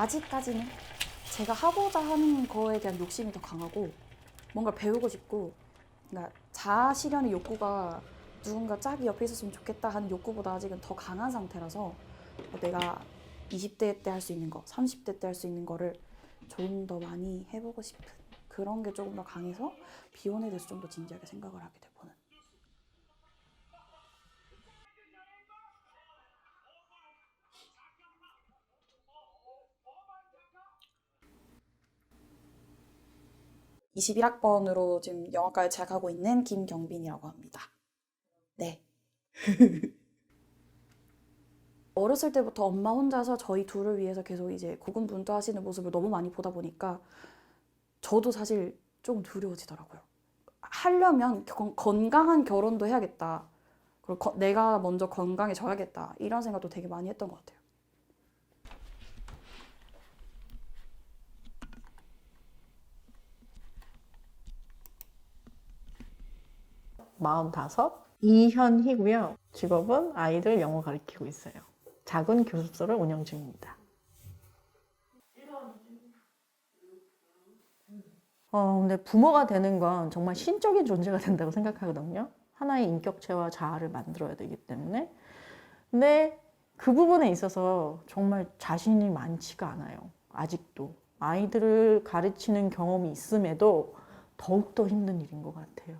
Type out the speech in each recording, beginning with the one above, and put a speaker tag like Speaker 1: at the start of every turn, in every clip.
Speaker 1: 아직까지는 제가 하고자 하는 거에 대한 욕심이 더 강하고 뭔가 배우고 싶고, 그러니까 자아 실현의 욕구가 누군가 짝이 옆에 있었으면 좋겠다 하는 욕구보다 아직은 더 강한 상태라서 내가 20대 때 할 수 있는 거, 30대 때 할 수 있는 거를 좀 더 많이 해보고 싶은 그런 게 조금 더 강해서 비혼에 대해서 좀 더 진지하게 생각을 하게 되고는. (21학번으로) 지금 영화과에 재학하고 있는 김경빈이라고 합니다. 네. 어렸을 때부터 엄마 혼자서 저희 둘을 위해서 계속 이제 고군분투하시는 모습을 너무 많이 보다 보니까 저도 사실 좀 두려워지더라고요. 하려면 건강한 결혼도 해야겠다. 그리고 내가 먼저 건강해져야겠다. 이런 생각도 되게 많이 했던 것 같아요.
Speaker 2: 마흔다섯 이현희고요. 직업은 아이들 영어 가르치고 있어요. 작은 교습소를 운영 중입니다. 근데 부모가 되는 건 정말 신적인 존재가 된다고 생각하거든요. 하나의 인격체와 자아를 만들어야 되기 때문에. 근데 그 부분에 있어서 정말 자신이 많지가 않아요. 아직도. 아이들을 가르치는 경험이 있음에도 더욱더 힘든 일인 것 같아요.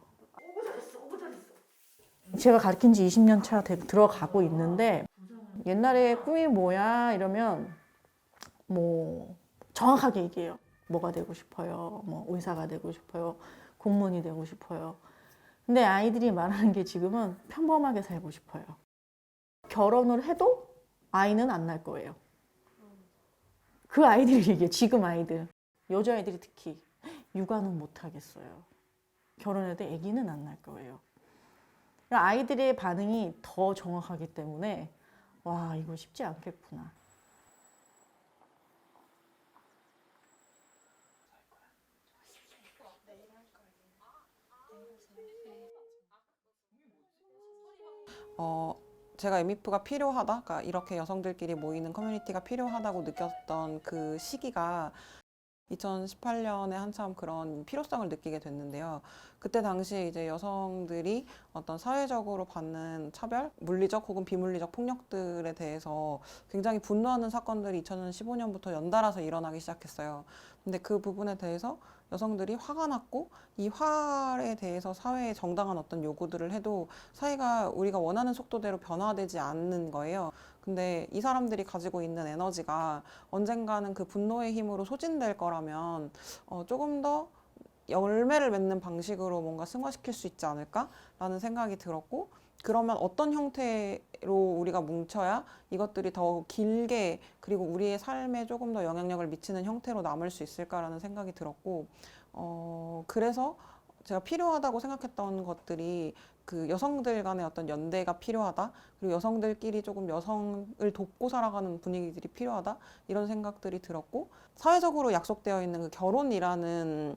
Speaker 2: 제가 가르친 지 20년 차 들어가고 있는데, 옛날에 꿈이 뭐야? 이러면 뭐 정확하게 얘기해요. 뭐가 되고 싶어요? 뭐 의사가 되고 싶어요? 공무원이 되고 싶어요? 근데 아이들이 말하는 게 지금은 평범하게 살고 싶어요. 결혼을 해도 아이는 안 날 거예요. 그 아이들이 얘기해요. 지금 아이들. 여자아이들이 특히 육아는 못 하겠어요. 결혼해도 아기는 안 날 거예요. 아이들의 반응이 더 정확하기 때문에 와, 이거 쉽지 않겠구나.
Speaker 3: 제가 MF가 필요하다, 그러니까 이렇게 여성들끼리 모이는 커뮤니티가 필요하다고 느꼈던 그 시기가 2018년에 한참 그런 필요성을 느끼게 됐는데요. 그때 당시에 이제 여성들이 어떤 사회적으로 받는 차별, 물리적 혹은 비물리적 폭력들에 대해서 굉장히 분노하는 사건들이 2015년부터 연달아서 일어나기 시작했어요. 근데 그 부분에 대해서 여성들이 화가 났고, 이 화에 대해서 사회에 정당한 어떤 요구들을 해도 사회가 우리가 원하는 속도대로 변화되지 않는 거예요. 근데 이 사람들이 가지고 있는 에너지가 언젠가는 그 분노의 힘으로 소진될 거라면 조금 더 열매를 맺는 방식으로 뭔가 승화시킬 수 있지 않을까라는 생각이 들었고, 그러면 어떤 형태로 우리가 뭉쳐야 이것들이 더 길게, 그리고 우리의 삶에 조금 더 영향력을 미치는 형태로 남을 수 있을까라는 생각이 들었고, 그래서 제가 필요하다고 생각했던 것들이 그 여성들 간의 어떤 연대가 필요하다, 그리고 여성들끼리 조금 여성을 돕고 살아가는 분위기들이 필요하다, 이런 생각들이 들었고, 사회적으로 약속되어 있는 그 결혼이라는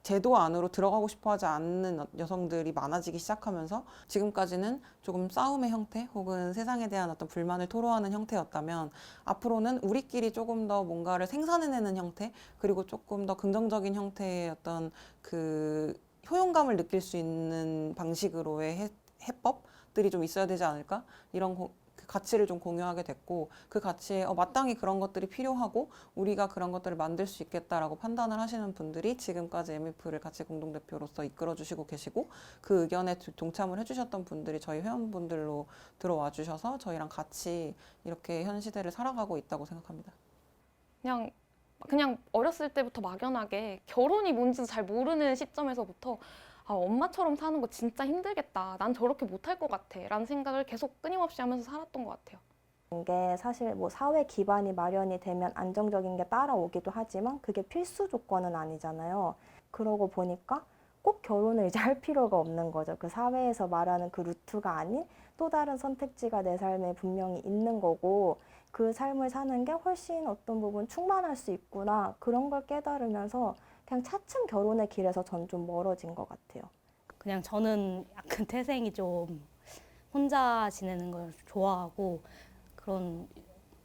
Speaker 3: 제도 안으로 들어가고 싶어 하지 않는 여성들이 많아지기 시작하면서, 지금까지는 조금 싸움의 형태 혹은 세상에 대한 어떤 불만을 토로하는 형태였다면, 앞으로는 우리끼리 조금 더 뭔가를 생산해내는 형태, 그리고 조금 더 긍정적인 형태의 어떤 그 효용감을 느낄 수 있는 방식으로의 해법들이 좀 있어야 되지 않을까, 이런 그 가치를 좀 공유하게 됐고, 그 가치에 마땅히 그런 것들이 필요하고 우리가 그런 것들을 만들 수 있겠다라고 판단을 하시는 분들이 지금까지 MF를 같이 공동대표로서 이끌어 주시고 계시고, 그 의견에 동참을 해주셨던 분들이 저희 회원분들로 들어와 주셔서 저희랑 같이 이렇게 현 시대를 살아가고 있다고 생각합니다.
Speaker 4: 그냥 어렸을 때부터 막연하게 결혼이 뭔지도 잘 모르는 시점에서부터 엄마처럼 사는 거 진짜 힘들겠다. 난 저렇게 못할 것 같아. 라는 생각을 계속 끊임없이 하면서 살았던 것 같아요.
Speaker 5: 게 사실 뭐 사회 기반이 마련이 되면 안정적인 게 따라오기도 하지만 그게 필수 조건은 아니잖아요. 그러고 보니까 꼭 결혼을 이제 할 필요가 없는 거죠. 그 사회에서 말하는 그 루트가 아닌 또 다른 선택지가 내 삶에 분명히 있는 거고, 그 삶을 사는 게 훨씬 어떤 부분 충만할 수 있구나, 그런 걸 깨달으면서 그냥 차츰 결혼의 길에서 전 좀 멀어진 것 같아요.
Speaker 6: 그냥 저는 약간 태생이 좀 혼자 지내는 걸 좋아하고 그런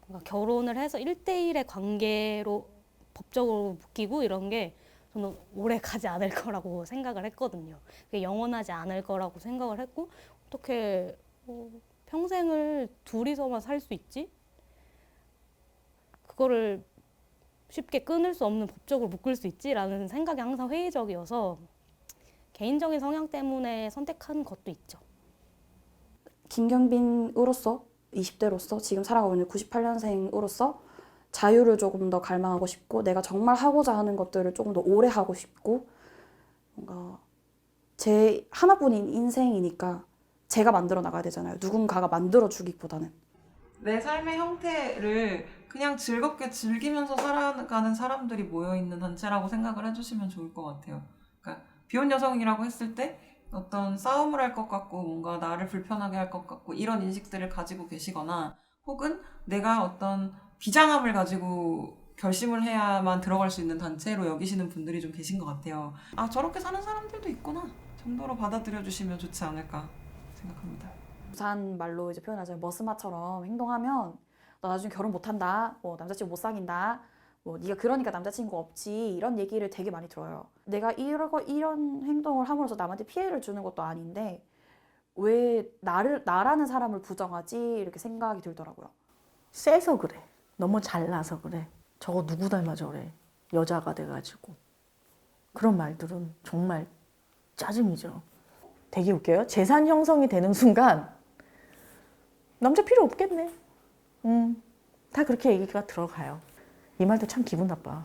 Speaker 6: 뭔가 결혼을 해서 1대1의 관계로 법적으로 묶이고 이런 게 저는 오래 가지 않을 거라고 생각을 했거든요. 그게 영원하지 않을 거라고 생각을 했고 어떻게 평생을 둘이서만 살 수 있지? 그거를 쉽게 끊을 수 없는 법적으로 묶을 수 있지라는 생각이 항상 회의적이어서 개인적인 성향 때문에 선택한 것도 있죠.
Speaker 1: 김경빈으로서 20대로서 지금 살아가고 있는 98년생으로서 자유를 조금 더 갈망하고 싶고 내가 정말 하고자 하는 것들을 조금 더 오래 하고 싶고 뭔가 제 하나뿐인 인생이니까 제가 만들어 나가야 되잖아요. 누군가가 만들어 주기보다는.
Speaker 3: 내 삶의 형태를 그냥 즐겁게 즐기면서 살아가는 사람들이 모여있는 단체라고 생각을 해주시면 좋을 것 같아요. 그러니까 비혼 여성이라고 했을 때 어떤 싸움을 할 것 같고 뭔가 나를 불편하게 할 것 같고 이런 인식들을 가지고 계시거나 혹은 내가 어떤 비장함을 가지고 결심을 해야만 들어갈 수 있는 단체로 여기시는 분들이 좀 계신 것 같아요. 아, 저렇게 사는 사람들도 있구나 정도로 받아들여 주시면 좋지 않을까 생각합니다.
Speaker 1: 부산 말로 이제 표현하자면 머스마처럼 행동하면 너 나중에 결혼 못한다, 뭐 남자친구 못 사귄다, 뭐 네가 그러니까 남자친구 없지 이런 얘기를 되게 많이 들어요. 내가 이런 행동을 함으로써 남한테 피해를 주는 것도 아닌데 왜 나라는 사람을 부정하지 이렇게 생각이 들더라고요.
Speaker 2: 세서 그래. 너무 잘나서 그래. 저거 누구 닮아 저래. 여자가 돼가지고. 그런 말들은 정말 짜증이죠. 되게 웃겨요. 재산 형성이 되는 순간 남자 필요 없겠네. 다 그렇게 얘기가 들어가요. 이 말도 참 기분 나빠.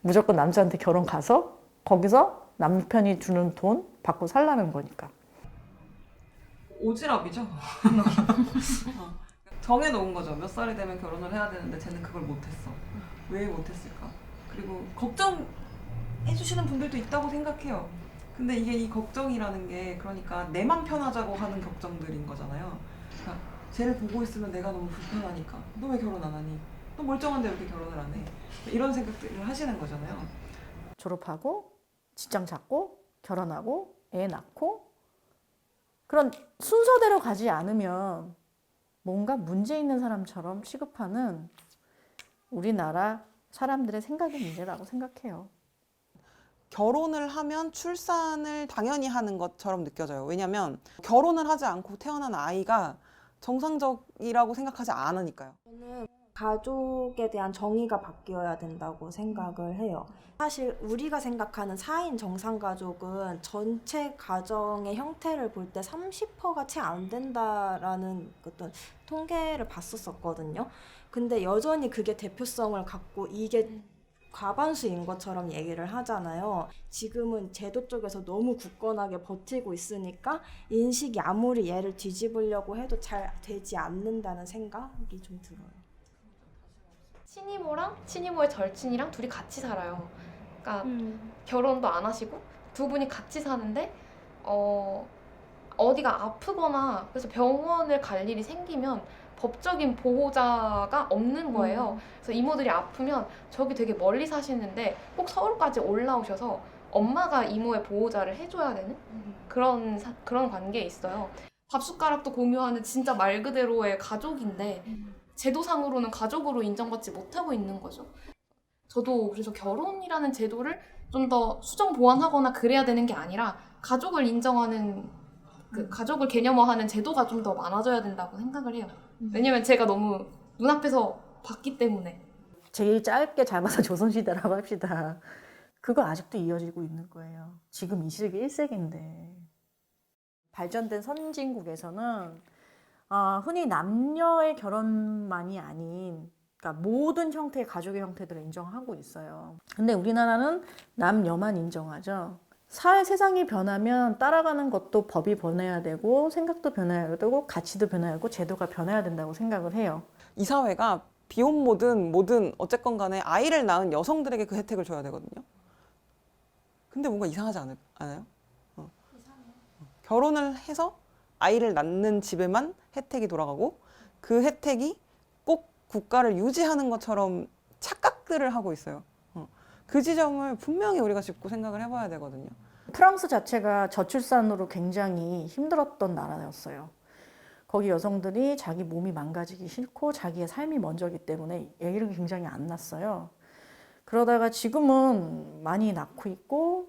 Speaker 2: 무조건 남자한테 결혼 가서 거기서 남편이 주는 돈 받고 살라는 거니까.
Speaker 3: 오지랖이죠. 정해놓은 거죠. 몇 살이 되면 결혼을 해야 되는데 쟤는 그걸 못했어. 왜 못했을까? 그리고 걱정해주시는 분들도 있다고 생각해요. 근데 이게 이 걱정이라는 게 그러니까 내 맘 편하자고 하는 걱정들인 거잖아요. 그러니까 쟤를 보고 있으면 내가 너무 불편하니까 너 왜 결혼 안 하니? 너 멀쩡한데 왜 이렇게 결혼을 안 해? 이런 생각들을 하시는 거잖아요.
Speaker 2: 졸업하고 직장 잡고 결혼하고 애 낳고 그런 순서대로 가지 않으면 뭔가 문제 있는 사람처럼 취급하는 우리나라 사람들의 생각의 문제라고 생각해요.
Speaker 3: 결혼을 하면 출산을 당연히 하는 것처럼 느껴져요. 왜냐면 결혼을 하지 않고 태어난 아이가 정상적이라고 생각하지 않으니까요.
Speaker 5: 저는 가족에 대한 정의가 바뀌어야 된다고 생각을 해요. 사실 우리가 생각하는 4인 정상가족은 전체 가정의 형태를 볼 때 30%가 채 안 된다라는 어떤 통계를 봤었거든요. 근데 여전히 그게 대표성을 갖고 이게 과반수인 것처럼 얘기를 하잖아요. 지금은 제도 쪽에서 너무 굳건하게 버티고 있으니까 인식이 아무리 얘를 뒤집으려고 해도 잘 되지 않는다는 생각이 좀 들어요.
Speaker 4: 친이모랑 친이모의 절친이랑 둘이 같이 살아요. 그러니까 결혼도 안 하시고 두 분이 같이 사는데 어디가 아프거나 그래서 병원을 갈 일이 생기면 법적인 보호자가 없는 거예요. 그래서 이모들이 아프면 저기 되게 멀리 사시는데 꼭 서울까지 올라오셔서 엄마가 이모의 보호자를 해줘야 되는 그런 관계에 있어요. 밥숟가락도 공유하는 진짜 말 그대로의 가족인데 제도상으로는 가족으로 인정받지 못하고 있는 거죠. 저도 그래서 결혼이라는 제도를 좀 더 수정 보완하거나 그래야 되는 게 아니라 가족을 인정하는 그 가족을 개념화하는 제도가 좀 더 많아져야 된다고 생각을 해요. 왜냐면 제가 너무 눈앞에서 봤기 때문에.
Speaker 2: 제일 짧게 잡아서 조선시대라고 합시다. 그거 아직도 이어지고 있는 거예요. 지금 이 시기 1세기인데. 발전된 선진국에서는 흔히 남녀의 결혼만이 아닌 그러니까 모든 형태의 가족의 형태들을 인정하고 있어요. 근데 우리나라는 남녀만 인정하죠. 세상이 변하면 따라가는 것도 법이 변해야 되고 생각도 변해야 되고 가치도 변해야 되고 제도가 변해야 된다고 생각을 해요.
Speaker 3: 이 사회가 비혼모든 뭐든 어쨌건 간에 아이를 낳은 여성들에게 그 혜택을 줘야 되거든요. 근데 뭔가 이상하지 않아요? 결혼을 해서 아이를 낳는 집에만 혜택이 돌아가고 그 혜택이 꼭 국가를 유지하는 것처럼 착각들을 하고 있어요. 그 지점을 분명히 우리가 짚고 생각을 해봐야 되거든요.
Speaker 2: 프랑스 자체가 저출산으로 굉장히 힘들었던 나라였어요. 거기 여성들이 자기 몸이 망가지기 싫고 자기의 삶이 먼저기 때문에 아기를 굉장히 안 낳았어요. 그러다가 지금은 많이 낳고 있고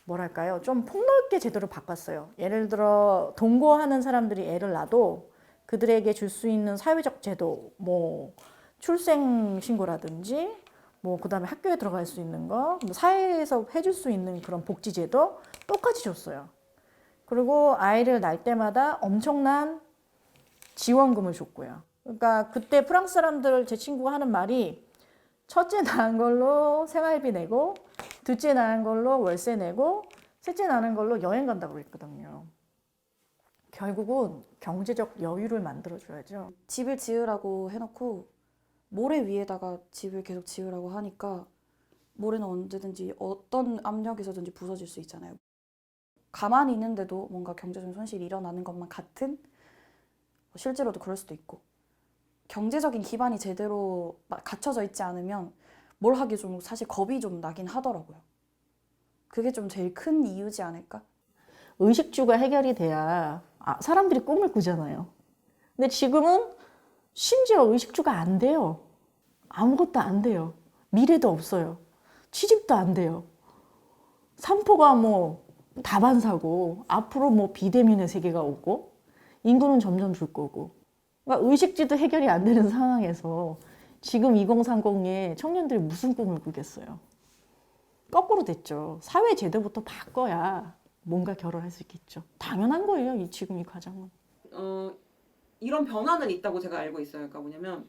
Speaker 2: 뭐랄까요? 좀 폭넓게 제도를 바꿨어요. 예를 들어 동거하는 사람들이 애를 낳아도 그들에게 줄 수 있는 사회적 제도, 뭐 출생 신고라든지 뭐 그다음에 학교에 들어갈 수 있는 거, 뭐 사회에서 해줄 수 있는 그런 복지 제도 똑같이 줬어요. 그리고 아이를 낳을 때마다 엄청난 지원금을 줬고요. 그러니까 그때 프랑스 사람들 제 친구가 하는 말이 첫째 낳은 걸로 생활비 내고 둘째 낳은 걸로 월세 내고 셋째 낳은 걸로 여행 간다고 그랬거든요. 결국은 경제적 여유를 만들어줘야죠.
Speaker 1: 집을 지으라고 해놓고 모래 위에다가 집을 계속 지으라고 하니까 모래는 언제든지 어떤 압력에서든지 부서질 수 있잖아요. 가만히 있는데도 뭔가 경제적인 손실이 일어나는 것만 같은, 실제로도 그럴 수도 있고, 경제적인 기반이 제대로 갖춰져 있지 않으면 뭘 하기 좀 사실 겁이 좀 나긴 하더라고요. 그게 좀 제일 큰 이유지 않을까?
Speaker 2: 의식주가 해결이 돼야 사람들이 꿈을 꾸잖아요. 근데 지금은 심지어 의식주가 안 돼요. 아무것도 안 돼요. 미래도 없어요. 취직도 안 돼요. 산포가 뭐 다반사고 앞으로 뭐 비대면의 세계가 오고 인구는 점점 줄 거고, 그러니까 의식주도 해결이 안 되는 상황에서 지금 2030에 청년들이 무슨 꿈을 꾸겠어요? 거꾸로 됐죠. 사회 제도부터 바꿔야 뭔가 결혼할 수 있겠죠. 당연한 거예요. 지금 이 과정은.
Speaker 3: 이런 변화는 있다고 제가 알고 있어요. 그러니까 뭐냐면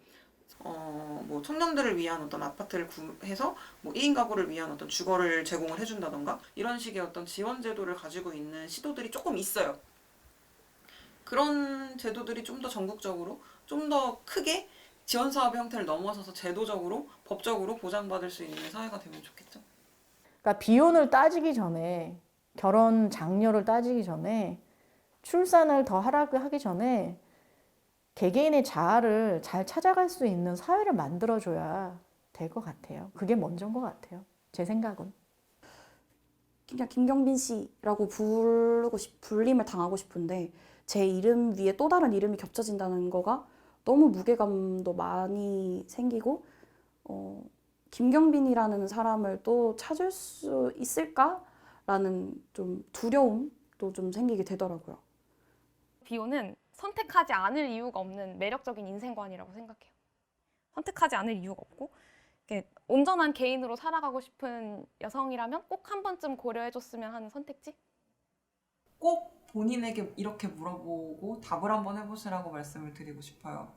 Speaker 3: 뭐 청년들을 위한 어떤 아파트를 구해서 뭐 1인 가구를 위한 어떤 주거를 제공을 해준다던가 이런 식의 어떤 지원 제도를 가지고 있는 시도들이 조금 있어요. 그런 제도들이 좀 더 전국적으로 좀 더 크게 지원 사업의 형태를 넘어서서 제도적으로 법적으로 보장받을 수 있는 사회가 되면 좋겠죠.
Speaker 2: 그러니까 비혼을 따지기 전에, 결혼 장려를 따지기 전에, 출산을 더 하기 전에 개개인의 자아를 잘 찾아갈 수 있는 사회를 만들어줘야 될 것 같아요. 그게 먼저인 것 같아요. 제 생각은.
Speaker 1: 그냥 김경빈 씨라고 불림을 당하고 싶은데 제 이름 위에 또 다른 이름이 겹쳐진다는 거가 너무 무게감도 많이 생기고, 김경빈이라는 사람을 또 찾을 수 있을까라는 좀 두려움도 좀 생기게 되더라고요.
Speaker 4: 비혼은 선택하지 않을 이유가 없는 매력적인 인생관이라고 생각해요. 선택하지 않을 이유가 없고, 온전한 개인으로 살아가고 싶은 여성이라면 꼭 한 번쯤 고려해줬으면 하는 선택지?
Speaker 3: 꼭 본인에게 이렇게 물어보고 답을 한번 해보시라고 말씀을 드리고 싶어요.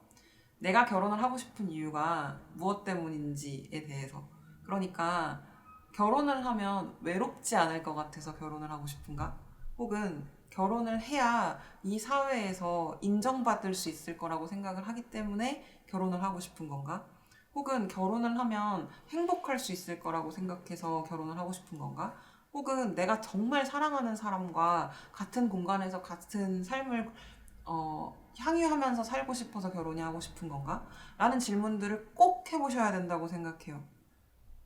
Speaker 3: 내가 결혼을 하고 싶은 이유가 무엇 때문인지에 대해서. 그러니까 결혼을 하면 외롭지 않을 것 같아서 결혼을 하고 싶은가? 혹은 결혼을 해야 이 사회에서 인정받을 수 있을 거라고 생각을 하기 때문에 결혼을 하고 싶은 건가? 혹은 결혼을 하면 행복할 수 있을 거라고 생각해서 결혼을 하고 싶은 건가? 혹은 내가 정말 사랑하는 사람과 같은 공간에서 같은 삶을 향유하면서 살고 싶어서 결혼이 하고 싶은 건가? 라는 질문들을 꼭 해보셔야 된다고 생각해요.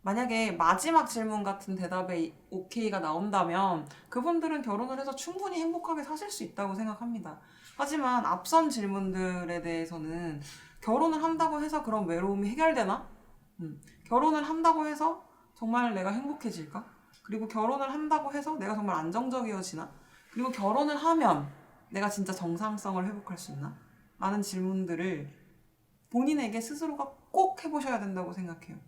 Speaker 3: 만약에 마지막 질문 같은 대답에 오케이가 나온다면 그분들은 결혼을 해서 충분히 행복하게 사실 수 있다고 생각합니다. 하지만 앞선 질문들에 대해서는 결혼을 한다고 해서 그런 외로움이 해결되나? 결혼을 한다고 해서 정말 내가 행복해질까? 그리고 결혼을 한다고 해서 내가 정말 안정적이어지나? 그리고 결혼을 하면 내가 진짜 정상성을 회복할 수 있나? 라는 질문들을 본인에게 스스로가 꼭 해보셔야 된다고 생각해요.